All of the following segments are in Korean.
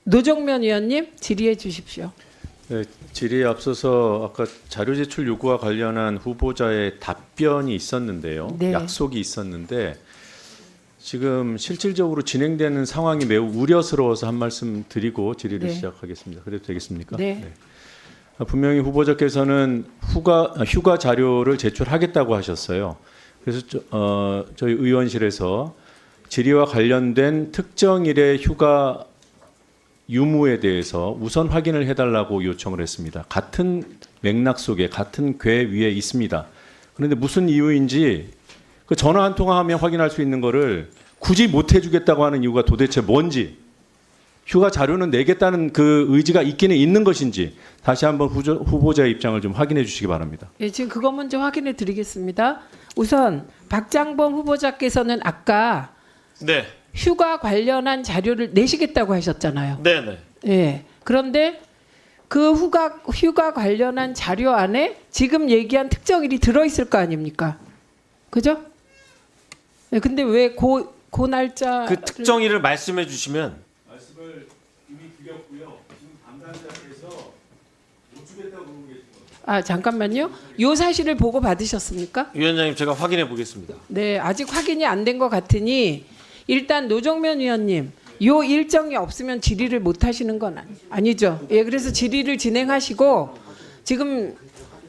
노정면 의원님 질의해 주십시오. 네, 질의에 앞서서 아까 자료 제출 요구와 관련한 후보자의 답변이 있었는데요. 네. 약속이 있었는데 지금 실질적으로 진행되는 상황이 매우 우려스러워서 한 말씀 드리고 질의를 네. 시작하겠습니다. 그래도 되겠습니까? 네. 분명히 후보자께서는 휴가 자료를 제출하겠다고 하셨어요. 그래서 저희 의원실에서 질의와 관련된 특정일의 휴가 유무에 대해서 우선 확인을 해달라고 요청을 했습니다. 같은 맥락 속에 같은 궤 위에 있습니다. 그런데 무슨 이유인지 그 전화 한 통화하면 확인할 수 있는 거를 굳이 못 해주겠다고 하는 이유가 도대체 뭔지, 휴가 자료는 내겠다는 그 의지가 있기는 있는 것인지 다시 한번 후보자의 입장을 좀 확인해 주시기 바랍니다. 예, 지금 그것 먼저 확인해 드리겠습니다. 우선 박장범 후보자께서는 아까 네, 휴가 관련한 자료를 내시겠다고 하셨잖아요. 네, 네. 예. 그런데 그 휴가 관련한 자료 안에 지금 얘기한 특정일이 들어 있을 거 아닙니까? 그죠? 예, 근데 왜 그 날짜 그 특정일을 말씀해 주시면 말씀을 이미 드렸고요. 지금 담당자께서 못 주겠다고 그러고 계신 거예요. 아, 잠깐만요. 요 사실을 보고 받으셨습니까? 위원장님 제가 확인해 보겠습니다. 네, 아직 확인이 안 된 것 같으니 일단 노정면 의원님, 요 일정이 없으면 질의를 못 하시는 건 아니죠? 예, 그래서 질의를 진행하시고 지금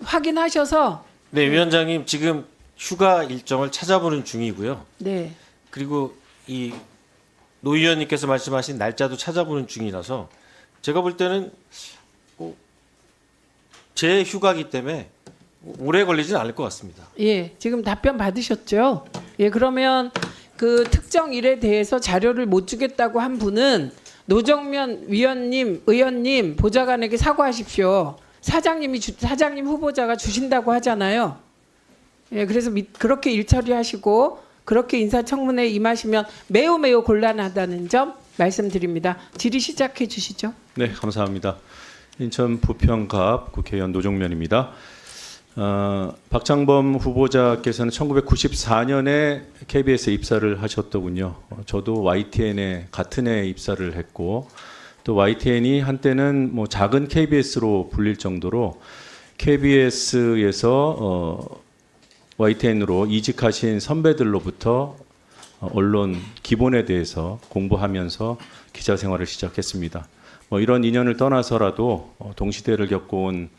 확인하셔서 네, 위원장님 지금 휴가 일정을 찾아보는 중이고요. 네, 그리고 이 노 의원님께서 말씀하신 날짜도 찾아보는 중이라서 제가 볼 때는 제 휴가기 때문에 오래 걸리지는 않을 것 같습니다. 예, 지금 답변 받으셨죠? 예, 그러면 그 특정 일에 대해서 자료를 못 주겠다고 한 분은 노정면 의원님 보좌관에게 사과하십시오. 사장님 후보자가 주신다고 하잖아요. 예, 그래서 그렇게 일처리하시고 그렇게 인사청문회에 임하시면 매우 곤란하다는 점 말씀드립니다. 질의 시작해 주시죠. 네, 감사합니다. 인천 부평갑 국회의원 노정면입니다. 박장범 후보자께서는 1994년에 KBS에 입사를 하셨더군요. 저도 YTN에 같은 해 입사를 했고 또 YTN이 한때는 뭐 작은 KBS로 불릴 정도로 KBS에서 YTN으로 이직하신 선배들로부터 언론 기본에 대해서 공부하면서 기자 생활을 시작했습니다. 뭐 이런 인연을 떠나서라도 동시대를 겪어온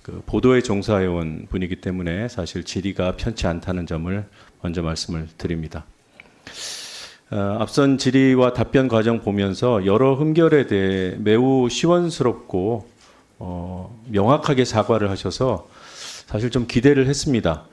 그 보도에 종사해온 분이기 때문에 사실 질의가 편치 않다는 점을 먼저 말씀을 드립니다. 앞선 질의와 답변 과정 보면서 여러 흠결에 대해 매우 시원스럽고 명확하게 사과를 하셔서 사실 좀 기대를 했습니다.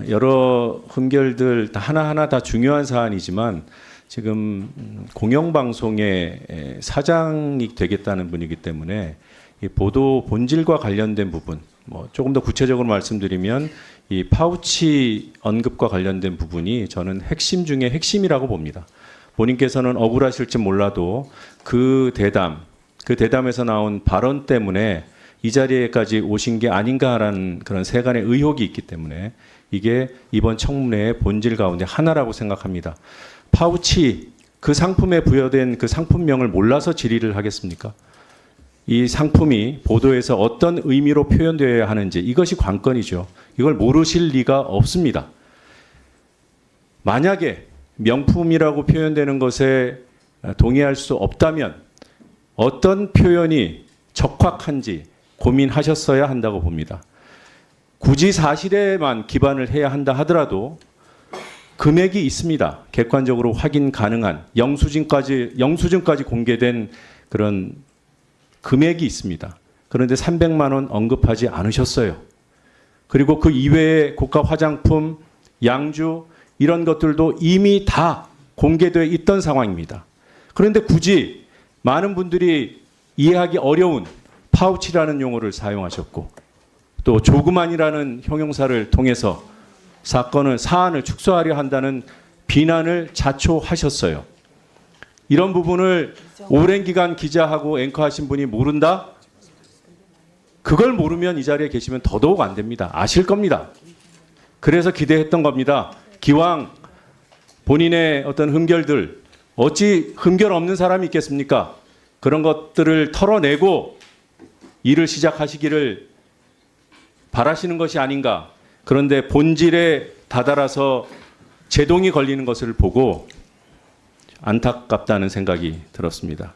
여러 흠결들 하나하나 다 중요한 사안이지만 지금 공영방송의 사장이 되겠다는 분이기 때문에 이 보도 본질과 관련된 부분, 뭐 조금 더 구체적으로 말씀드리면 이 파우치 언급과 관련된 부분이 저는 핵심 중에 핵심이라고 봅니다. 본인께서는 억울하실지 몰라도 그 대담에서 나온 발언 때문에 이 자리에까지 오신 게 아닌가라는 그런 세간의 의혹이 있기 때문에 이게 이번 청문회의 본질 가운데 하나라고 생각합니다. 파우치 그 상품에 부여된 그 상품명을 몰라서 질의를 하겠습니까? 이 상품이 보도에서 어떤 의미로 표현되어야 하는지 이것이 관건이죠. 이걸 모르실 리가 없습니다. 만약에 명품이라고 표현되는 것에 동의할 수 없다면 어떤 표현이 적확한지 고민하셨어야 한다고 봅니다. 굳이 사실에만 기반을 해야 한다 하더라도 금액이 있습니다. 객관적으로 확인 가능한 영수증까지 공개된 그런 금액이 있습니다. 그런데 300만 원 언급하지 않으셨어요. 그리고 그 이외의 고가 화장품, 양주 이런 것들도 이미 다 공개되어 있던 상황입니다. 그런데 굳이 많은 분들이 이해하기 어려운 파우치라는 용어를 사용하셨고 또 조그만이라는 형용사를 통해서 사안을 축소하려 한다는 비난을 자초하셨어요. 이런 부분을 오랜 기간 기자하고 앵커하신 분이 모른다? 그걸 모르면 이 자리에 계시면 더더욱 안 됩니다. 아실 겁니다. 그래서 기대했던 겁니다. 기왕 본인의 어떤 흠결들 어찌 흠결 없는 사람이 있겠습니까? 그런 것들을 털어내고 일을 시작하시기를 바라시는 것이 아닌가. 그런데 본질에 다다라서 제동이 걸리는 것을 보고 안타깝다는 생각이 들었습니다.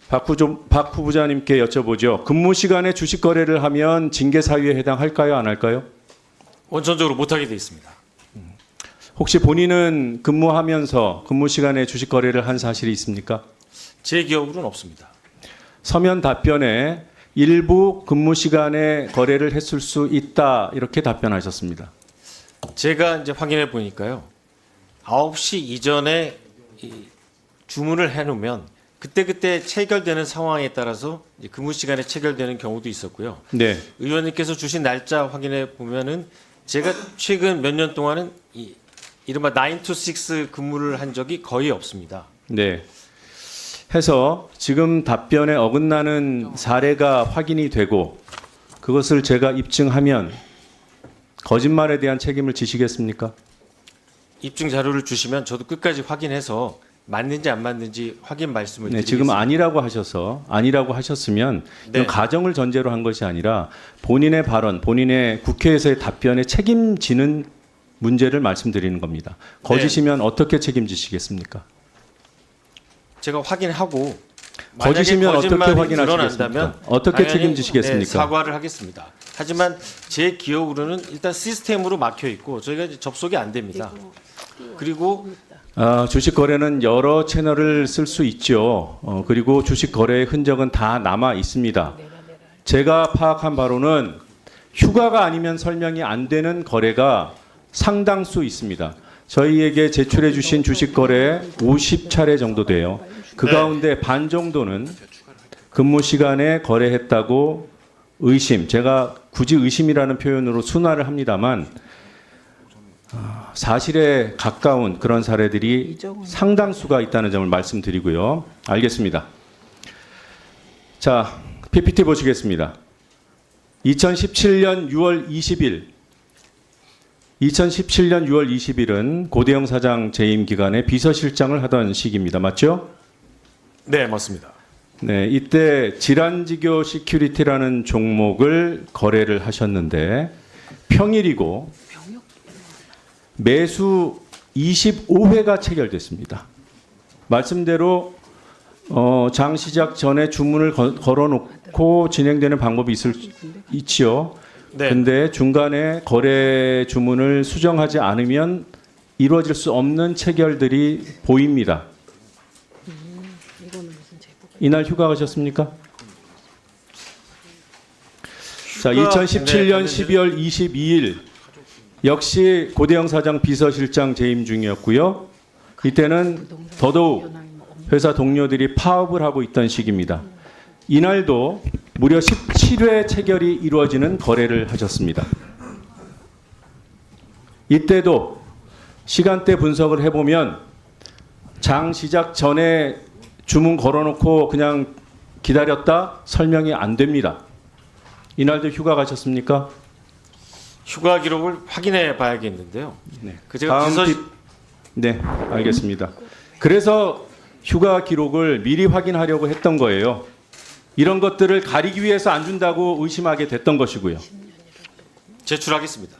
박 후보자님께 여쭤보죠. 근무 시간에 주식 거래를 하면 징계 사유에 해당할까요? 안 할까요? 원천적으로 못하게 돼 있습니다. 혹시 본인은 근무하면서 근무 시간에 주식 거래를 한 사실이 있습니까? 제 기억으로는 없습니다. 서면 답변에 일부 근무 시간에 거래를 했을 수 있다 이렇게 답변하셨습니다. 제가 이제 확인해 보니까요. 9시 이전에 주문을 해놓으면 그때그때 체결되는 상황에 따라서 이제 근무 시간에 체결되는 경우도 있었고요. 네. 의원님께서 주신 날짜 확인해 보면은 제가 최근 몇 년 동안은 이른바 9 to 6 근무를 한 적이 거의 없습니다. 네. 해서 지금 답변에 어긋나는 사례가 확인이 되고 그것을 제가 입증하면 거짓말에 대한 책임을 지시겠습니까? 입증 자료를 주시면 저도 끝까지 확인해서 맞는지 안 맞는지 확인 말씀을 네, 드리겠습니다. 지금 아니라고 하셨으면 네. 이건 가정을 전제로 한 것이 아니라 본인의 발언, 본인의 국회에서의 답변에 책임지는 문제를 말씀드리는 겁니다. 거짓이면 어떻게 책임지시겠습니까? 제가 확인하고 거짓이면 만약에 어떻게 거짓말이 확인하시겠습니까? 드러난다면 어떻게 당연히, 책임지시겠습니까? 네, 사과를 하겠습니다. 하지만 제 기억으로는 일단 시스템으로 막혀 있고 저희가 이제 접속이 안 됩니다. 그리고 주식 거래는 여러 채널을 쓸 수 있죠. 그리고 주식 거래의 흔적은 다 남아 있습니다. 제가 파악한 바로는 휴가가 아니면 설명이 안 되는 거래가 상당수 있습니다. 저희에게 제출해 주신 주식 거래 50차례 정도 돼요. 그 가운데 반 정도는 근무 시간에 거래했다고 의심, 제가 굳이 의심이라는 표현으로 순화를 합니다만 사실에 가까운 그런 사례들이 상당수가 있다는 점을 말씀드리고요. 알겠습니다. 자, PPT 보시겠습니다. 2017년 6월 2017은 고대영 사장 재임 기간에 비서실장을 하던 시기입니다. 맞죠? 네, 맞습니다. 네, 이때 질환지교 시큐리티라는 종목을 거래를 하셨는데 평일이고 매수 25회가 체결됐습니다. 말씀대로 장 시작 전에 주문을 걸어놓고 진행되는 방법이 있지요. 네. 근데 중간에 거래 주문을 수정하지 않으면 이루어질 수 없는 체결들이 보입니다. 이날 휴가 가셨습니까? 자, 2017년 12월 22일 역시 고대영 사장 비서실장 재임 중이었고요. 이때는 더더욱 회사 동료들이 파업을 하고 있던 시기입니다. 이날도 무려 17회 체결이 이루어지는 거래를 하셨습니다. 이때도 시간대 분석을 해보면 장 시작 전에 주문 걸어놓고 그냥 기다렸다 설명이 안 됩니다. 이날도 휴가 가셨습니까? 휴가 기록을 확인해 봐야겠는데요. 네. 그 제가 네, 알겠습니다. 그래서 휴가 기록을 미리 확인하려고 했던 거예요. 이런 것들을 가리기 위해서 안 준다고 의심하게 됐던 것이고요. 제출하겠습니다.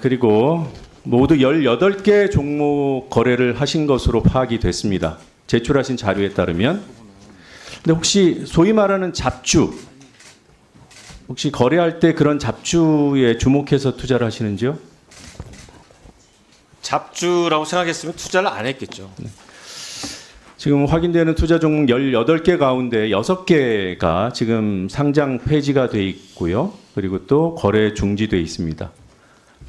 그리고 모두 18개 종목 거래를 하신 것으로 파악이 됐습니다. 제출하신 자료에 따르면. 근데 혹시 소위 말하는 잡주, 혹시 거래할 때 그런 잡주에 주목해서 투자를 하시는지요? 잡주라고 생각했으면 투자를 안 했겠죠. 지금 확인되는 투자 종목 18개 가운데 6개가 지금 상장 폐지가 돼 있고요. 그리고 또 거래 중지돼 있습니다.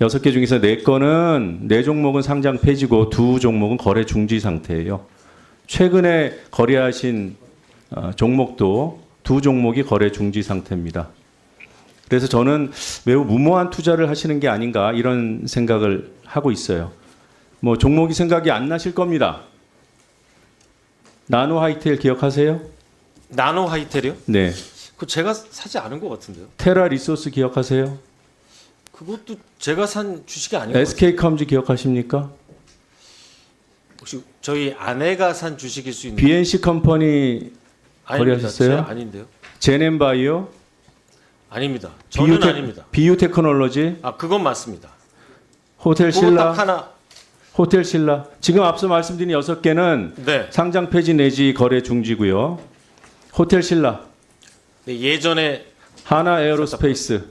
6개 중에서 4건은 4종목은 상장 폐지고 2종목은 거래 중지 상태예요. 최근에 거래하신 종목도 2종목이 거래 중지 상태입니다. 그래서 저는 매우 무모한 투자를 하시는 게 아닌가 이런 생각을 하고 있어요. 뭐 종목이 생각이 안 나실 겁니다. 나노 하이텔 기억하세요? 나노 하이텔이요? 네. 그 제가 사지 않은 것 같은데요. 테라 리소스 기억하세요? 그것도 제가 산 주식이 아닌 것 같아요. SK 컴즈 기억하십니까? 저희 아내가 산 주식일 수 있는. BNC 컴퍼니 아닙니다. 거래하셨어요? 제 아닌데요. 제넨바이오, 아닙니다. 저는 아닙니다. 비유테크놀로지, 아 그건 맞습니다. 호텔 그거 신라, 딱 하나. 호텔 신라. 지금 앞서 말씀드린 6개는 네. 상장 폐지 내지 거래 중지고요. 호텔 신라, 네, 예전에 하나 에어로스페이스,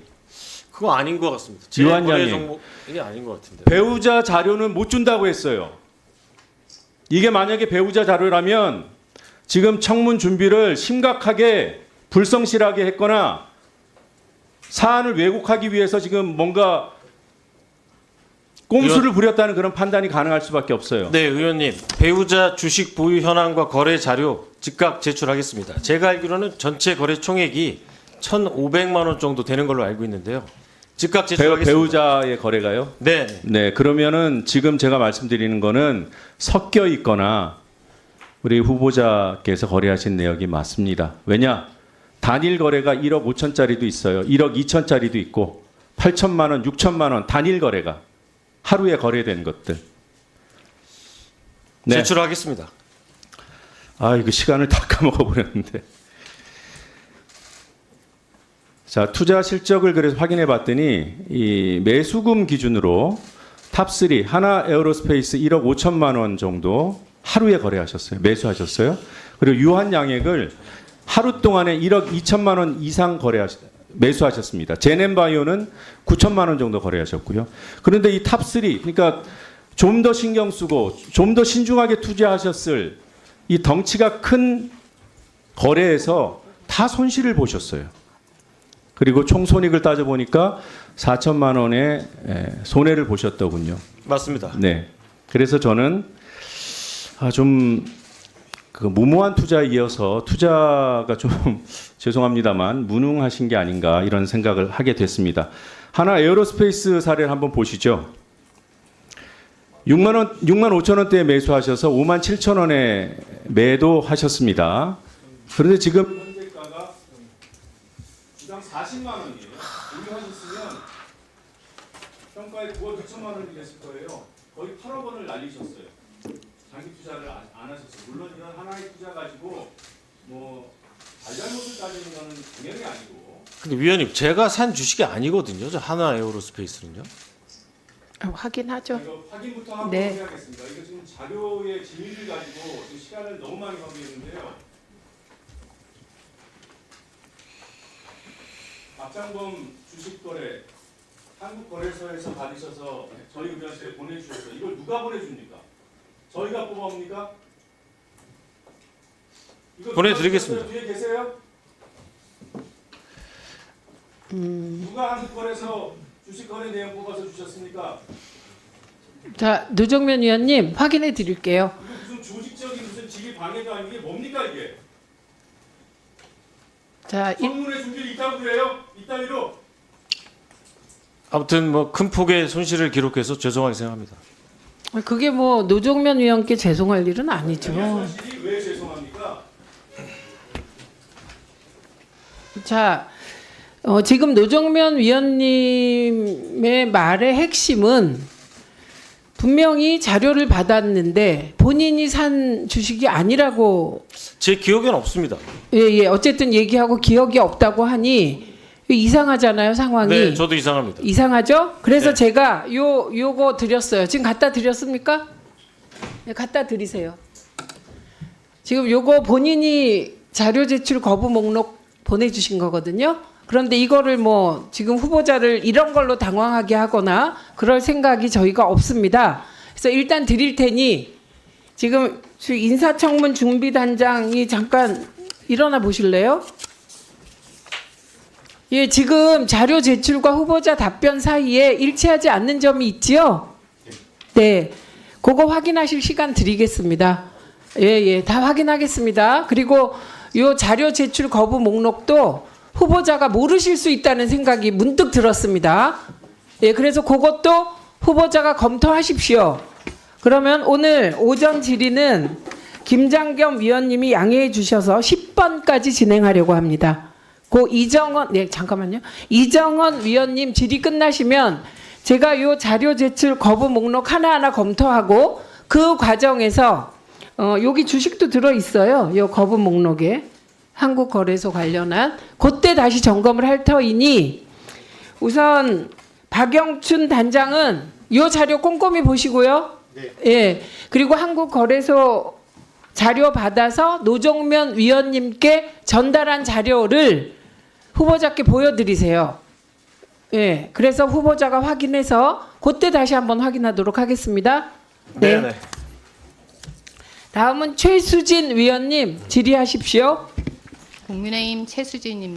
그거 아닌 것 같습니다. 제 유한 거래 양행. 종목이 아닌 것 같은데. 배우자 자료는 못 준다고 했어요. 이게 만약에 배우자 자료라면 지금 청문 준비를 심각하게 불성실하게 했거나 사안을 왜곡하기 위해서 지금 뭔가 꼼수를 부렸다는 그런 판단이 가능할 수밖에 없어요. 네, 의원님. 배우자 주식 보유 현황과 거래 자료 즉각 제출하겠습니다. 제가 알기로는 전체 거래 총액이 1,500만 원 정도 되는 걸로 알고 있는데요. 즉각 제출하겠습니다. 배우자의 거래가요? 네. 네, 그러면은 지금 제가 말씀드리는 거는 섞여 있거나 우리 후보자께서 거래하신 내역이 맞습니다. 왜냐? 단일 거래가 1억 5천짜리도 있어요. 1억 2천짜리도 있고 8천만 원, 6천만 원 단일 거래가 하루에 거래된 것들. 네. 제출하겠습니다. 아, 이거 시간을 다 까먹어 버렸는데. 자, 투자 실적을 그래서 확인해 봤더니 이 매수금 기준으로 탑3 하나 에어로스페이스 1억 5천만 원 정도 하루에 거래하셨어요. 매수하셨어요. 그리고 유한 양액을 하루 동안에 1억 2천만 원 이상 매수하셨습니다. 제넨바이오는 9천만 원 정도 거래하셨고요. 그런데 이 탑3 그러니까 좀 더 신경 쓰고 좀 더 신중하게 투자하셨을 이 덩치가 큰 거래에서 다 손실을 보셨어요. 그리고 총 손익을 따져 보니까 4천만 원의 손해를 보셨더군요. 맞습니다. 네. 그래서 저는 좀 그 무모한 투자에 이어서 투자가 좀 죄송합니다만 무능하신 게 아닌가 이런 생각을 하게 됐습니다. 하나 에어로스페이스 사례를 한번 보시죠. 6만 5천 원대에 매수하셔서 5만 7천 원에 매도하셨습니다. 그런데 지금 현재가가 주당 40만 원이에요. 보유하셨으면 평가에 9억 6천만 원이 됐을 거예요. 거의 8억 원을 날리셨어요. 장기 투자를 안 하셨어요. 물론 이런 하나의 투자 가지고 뭐 잘잘못을 따지는 거는 당연히 아니고. 근데 위원님, 제가 산 주식이 아니거든요. 저 하나 에어로스페이스는요. 확인하죠. 이거 확인부터 한번 네. 해야겠습니다. 이거 지금 자료의 진위를 가지고 지금 시간을 너무 많이 허비했는데요. 박장범 주식거래 한국거래소에서 받으셔서 저희 의견실에 보내주셨어요. 이걸 누가 보내줍니까? 저희가 뽑아옵니까? 이거 보내드리겠습니다. 뒤에 계세요? 누가 한국거래소 주식거래 내용 뽑아서 주셨습니까? 자, 노정면 위원님 확인해 드릴게요. 이거 무슨 조직적인 무슨 직위 방해도 아니고 이게 뭡니까 이게? 자, 청문회 준비를 이따위로 그래요? 이따위로? 아무튼 뭐 큰 폭의 손실을 기록해서 죄송하게 생각합니다. 그게 뭐 노정면 위원께 죄송할 일은 아니죠. 사실이 왜 죄송합니까? 자, 지금 노정면 위원님의 말의 핵심은 분명히 자료를 받았는데 본인이 산 주식이 아니라고 제 기억에는 없습니다. 예, 어쨌든 얘기하고 기억이 없다고 하니 이상하잖아요, 상황이. 네, 저도 이상합니다. 이상하죠? 그래서 네. 제가 요거 드렸어요. 지금 갖다 드렸습니까? 네, 갖다 드리세요. 지금 요거 본인이 자료 제출 거부 목록 보내주신 거거든요. 그런데 이거를 뭐 지금 후보자를 이런 걸로 당황하게 하거나 그럴 생각이 저희가 없습니다. 그래서 일단 드릴 테니 지금 인사청문 준비단장이 잠깐 일어나 보실래요? 예, 지금 자료 제출과 후보자 답변 사이에 일치하지 않는 점이 있지요? 네, 그거 확인하실 시간 드리겠습니다. 예, 다 확인하겠습니다. 그리고 요 자료 제출 거부 목록도 후보자가 모르실 수 있다는 생각이 문득 들었습니다. 예, 그래서 그것도 후보자가 검토하십시오. 그러면 오늘 오전 질의는 김장겸 위원님이 양해해 주셔서 10번까지 진행하려고 합니다. 고 이정원, 네, 잠깐만요. 이정원 위원님 질의 끝나시면 제가 요 자료 제출 거부 목록 하나하나 검토하고 그 과정에서 여기 주식도 들어 있어요. 요 거부 목록에 한국거래소 관련한 그때 다시 점검을 할 터이니 우선 박영춘 단장은 요 자료 꼼꼼히 보시고요. 네. 예. 그리고 한국거래소 자료 받아서 노정면 위원님께 전달한 자료를 후보자께 보여드리세요. 예. 그래서 후보자가 확인해서 그때 다시 한번 확인하도록 하겠습니다. 네. 네. 다음은 최수진 위원님 질의하십시오. 국민의힘 최수진입니다.